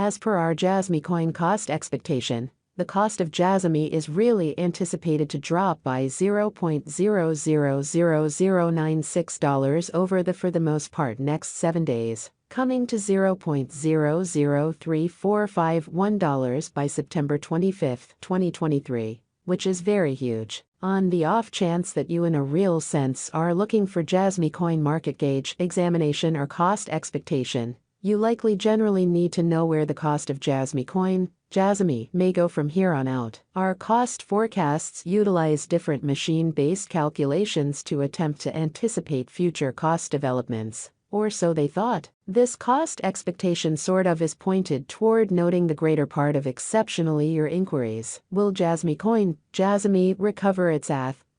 As per our JASMY coin cost expectation, the cost of JASMY is really anticipated to drop by $0.000096 over the for the most part next 7 days, coming to $0.003451 by September 25, 2023, which is very huge. On the off chance that you in a real sense are looking for JASMY coin market gauge examination or cost expectation, you likely generally need to know where the cost of JASMY coin, JASMY, may go from here on out. Our cost forecasts utilize different machine-based calculations to attempt to anticipate future cost developments, or so they thought. This cost expectation sort of is pointed toward noting the greater part of exceptionally your inquiries. Will JASMY coin, JASMY, recover its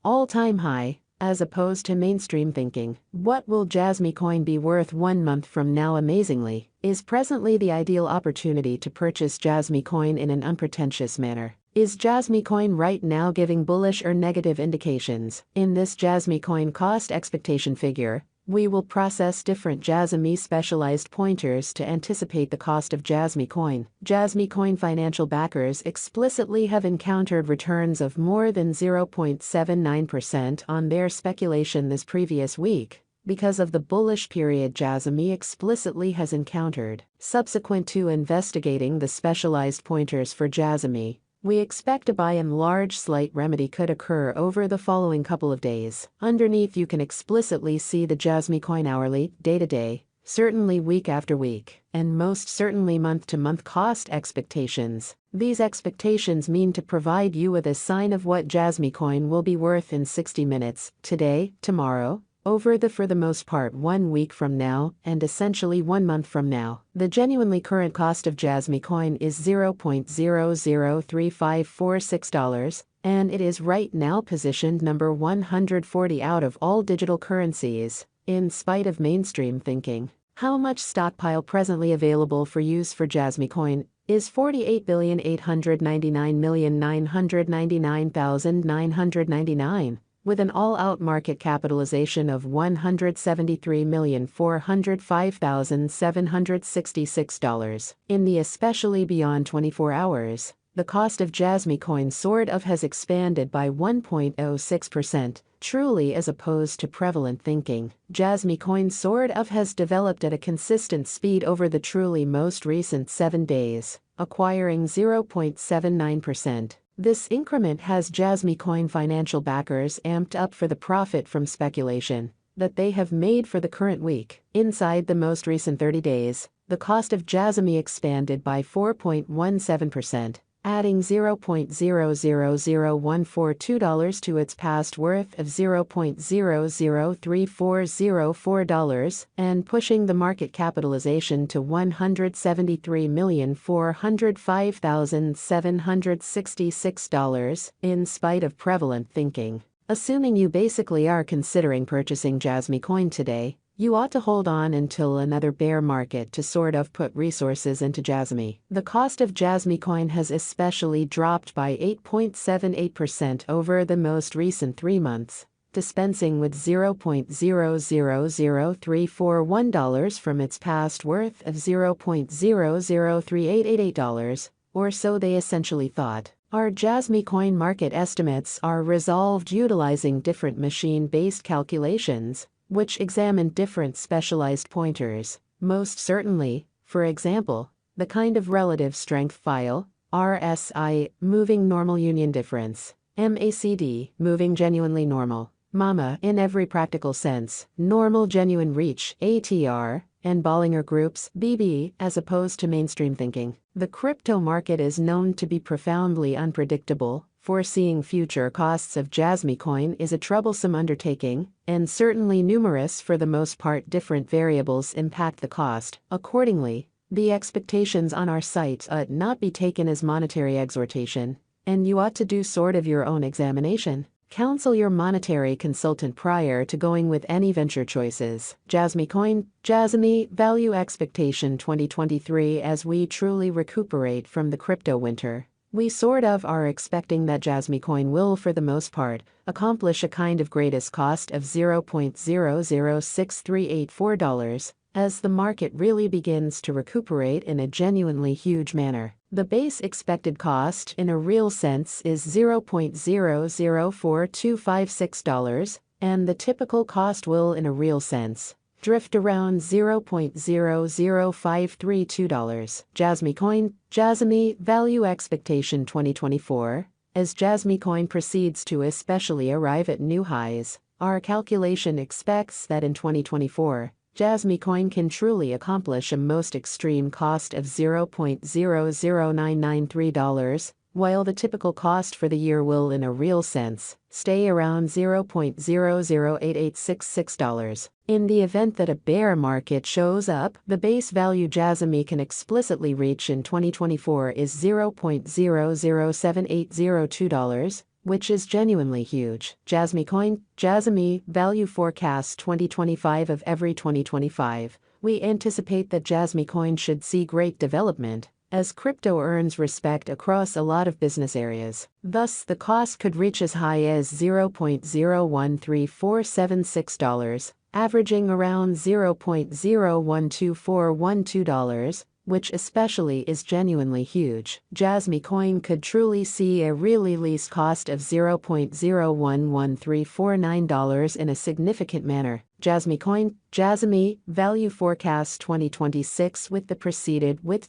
all-time high? As opposed to mainstream thinking, what will JASMY coin be worth 1 month from now? Amazingly, is presently the ideal opportunity to purchase JASMY coin in an unpretentious manner. Is JASMY coin right now giving bullish or negative indications? In this JASMY coin cost expectation figure, we will process different JASMY specialized pointers to anticipate the cost of JASMY coin. JASMY coin financial backers explicitly have encountered returns of more than 0.79% on their speculation this previous week, because of the bullish period JASMY explicitly has encountered. Subsequent to investigating the specialized pointers for JASMY, we expect a by and large slight remedy could occur over the following couple of days. Underneath you can explicitly see the JASMY coin hourly, day-to-day, certainly week after week, and most certainly month-to-month cost expectations. These expectations mean to provide you with a sign of what JASMY coin will be worth in 60 minutes, today, tomorrow, over the for the most part 1 week from now, and essentially 1 month from now. The genuinely current cost of JASMY coin is $0.003546, and it is right now positioned number 140 out of all digital currencies, in spite of mainstream thinking. How much stockpile presently available for use for JASMY coin is 48,899,999,999. With an all-out market capitalization of $173,405,766. In the especially beyond 24 hours, the cost of JASMY coin sort of has expanded by 1.06%, truly as opposed to prevalent thinking. JASMY coin sort of has developed at a consistent speed over the truly most recent 7 days, acquiring 0.79%. This increment has JASMY coin financial backers amped up for the profit from speculation that they have made for the current week. Inside the most recent 30 days, the cost of JASMY expanded by 4.17%, adding $0.000142 to its past worth of $0.003404 and pushing the market capitalization to $173,405,766 in spite of prevalent thinking. Assuming you basically are considering purchasing JASMY coin today, you ought to hold on until another bear market to sort of put resources into JASMY. The cost of JASMY coin has especially dropped by 8.78% over the most recent 3 months, dispensing with $0.000341 from its past worth of $0.003888, or so they essentially thought. Our JASMY coin market estimates are resolved utilizing different machine-based calculations, which examine different specialized pointers. Most certainly, for example, the kind of relative strength file, RSI, moving normal union difference, MACD, moving genuinely normal, MAMA in every practical sense, normal genuine reach, ATR, and Bollinger Group's, BB, as opposed to mainstream thinking. The crypto market is known to be profoundly unpredictable. Foreseeing future costs of JASMY coin is a troublesome undertaking, and certainly numerous for the most part different variables impact the cost. Accordingly, the expectations on our site ought not be taken as monetary exhortation, and you ought to do sort of your own examination. Counsel your monetary consultant prior to going with any venture choices. JASMY coin, JASMY, value expectation 2023. As we truly recuperate from the crypto winter, we sort of are expecting that JASMY coin will for the most part accomplish a kind of greatest cost of $0.006384, as the market really begins to recuperate in a genuinely huge manner. The base expected cost in a real sense is $0.004256, and the typical cost will in a real sense drift around $0.000532. JASMY coin, JASMY value expectation 2024. As JASMY coin proceeds to especially arrive at new highs, our calculation expects that in 2024, JASMY coin can truly accomplish a most extreme cost of $0.00993, while the typical cost for the year will in a real sense stay around $0.008866. In the event that a bear market shows up, the base value JASMY can explicitly reach in 2024 is $0.007802, which is genuinely huge. JASMY coin, JASMY value forecast 2025 of every 2025. We anticipate that JASMY coin should see great development, as crypto earns respect across a lot of business areas. Thus, the cost could reach as high as $0.013476, averaging around $0.012412, which especially is genuinely huge. JASMY coin could truly see a really least cost of $0.011349 in a significant manner. JASMY coin, JASMY value forecast 2026 with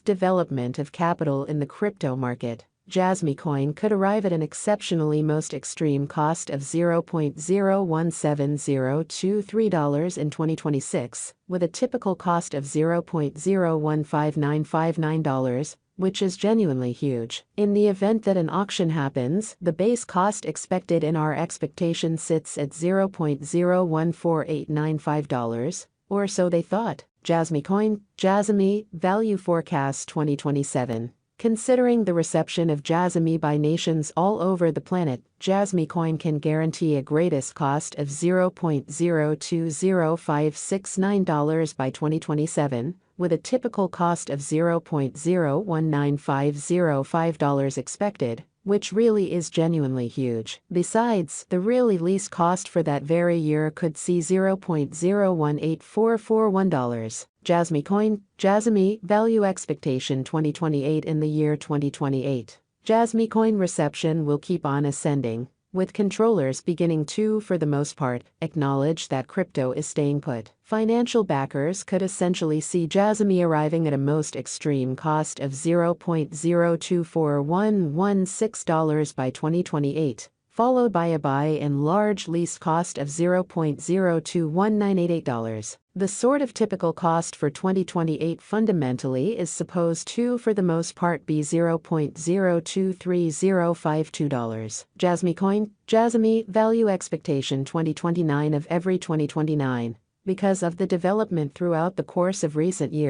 development of capital in the crypto market. JASMY coin could arrive at an exceptionally most extreme cost of $0.017023 in 2026, with a typical cost of $0.015959, which is genuinely huge. In the event that an auction happens, the base cost expected in our expectation sits at $0.014895, or so they thought. JASMY coin, JASMY value forecast 2027. Considering the reception of JASMY by nations all over the planet, JASMY coin can guarantee a greatest cost of $0.020569 by 2027, with a typical cost of $0.019505 expected, which really is genuinely huge. Besides, the really least cost for that very year could see $0.018441. JASMY coin, JASMY value expectation 2028 in the year 2028. JASMY coin reception will keep on ascending, with controllers beginning to, for the most part, acknowledge that crypto is staying put. Financial backers could essentially see JASMY arriving at a most extreme cost of $0.024116 by 2028, followed by a buy and large least cost of $0.021988. The sort of typical cost for 2028 fundamentally is supposed to, for the most part, be $0.023052. JASMY coin, JASMY value expectation 2029 of every 2029. Because of the development throughout the course of recent years,